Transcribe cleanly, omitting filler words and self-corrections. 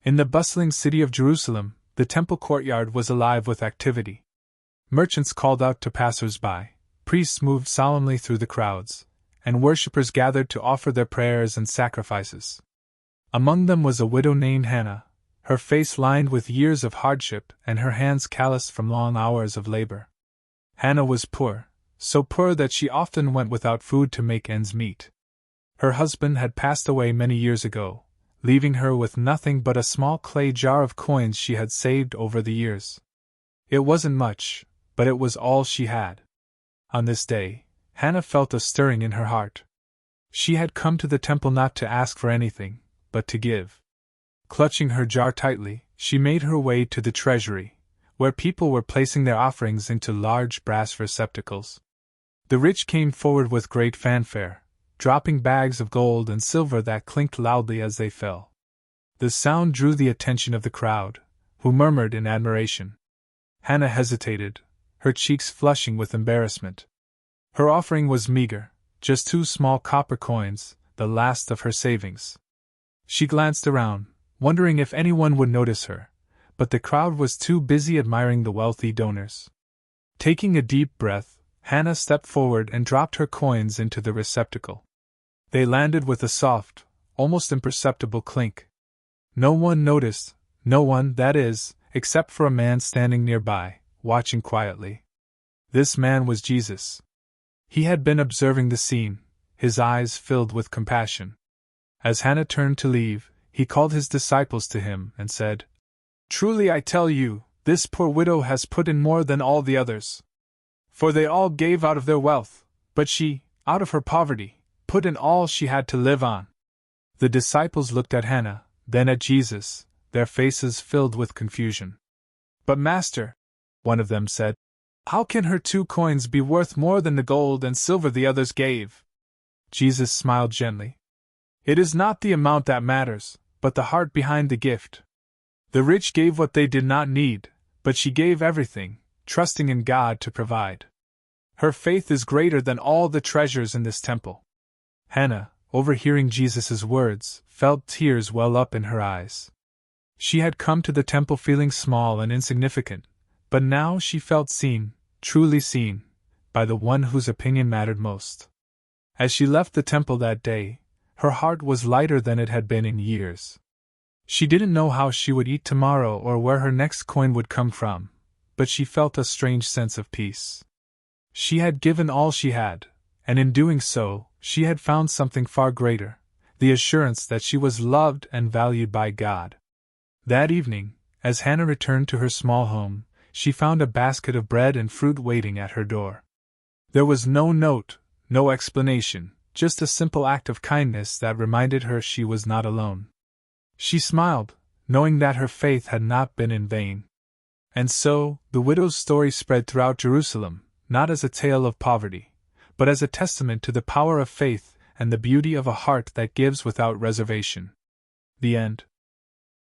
In the bustling city of Jerusalem, the temple courtyard was alive with activity. Merchants called out to passers-by, priests moved solemnly through the crowds, and worshippers gathered to offer their prayers and sacrifices. Among them was a widow named Hannah, her face lined with years of hardship and her hands calloused from long hours of labor. Hannah was poor, so poor that she often went without food to make ends meet. Her husband had passed away many years ago, leaving her with nothing but a small clay jar of coins she had saved over the years. It wasn't much, but it was all she had. On this day, Hannah felt a stirring in her heart. She had come to the temple not to ask for anything, but to give. Clutching her jar tightly, she made her way to the treasury, where people were placing their offerings into large brass receptacles. The rich came forward with great fanfare, dropping bags of gold and silver that clinked loudly as they fell. The sound drew the attention of the crowd, who murmured in admiration. Hannah hesitated, her cheeks flushing with embarrassment. Her offering was meager, just 2 small copper coins, the last of her savings. She glanced around, wondering if anyone would notice her, but the crowd was too busy admiring the wealthy donors. Taking a deep breath, Hannah stepped forward and dropped her coins into the receptacle. They landed with a soft, almost imperceptible clink. No one noticed, no one, that is, except for a man standing nearby, watching quietly. This man was Jesus. He had been observing the scene, his eyes filled with compassion. As Hannah turned to leave, he called his disciples to him and said, "Truly I tell you, this poor widow has put in more than all the others. For they all gave out of their wealth, but she, out of her poverty, put in all she had to live on." The disciples looked at Hannah, then at Jesus, their faces filled with confusion. "But Master," one of them said, "how can her 2 coins be worth more than the gold and silver the others gave?" Jesus smiled gently. "It is not the amount that matters, but the heart behind the gift. The rich gave what they did not need, but she gave everything, trusting in God to provide. Her faith is greater than all the treasures in this temple." Hannah, overhearing Jesus' words, felt tears well up in her eyes. She had come to the temple feeling small and insignificant, but now she felt seen, truly seen, by the one whose opinion mattered most. As she left the temple that day, her heart was lighter than it had been in years. She didn't know how she would eat tomorrow or where her next coin would come from, but she felt a strange sense of peace. She had given all she had, and in doing so, she had found something far greater, the assurance that she was loved and valued by God. That evening, as Hannah returned to her small home, she found a basket of bread and fruit waiting at her door. There was no note, no explanation, just a simple act of kindness that reminded her she was not alone. She smiled, knowing that her faith had not been in vain. And so, the widow's story spread throughout Jerusalem, not as a tale of poverty, but as a testament to the power of faith and the beauty of a heart that gives without reservation. The end.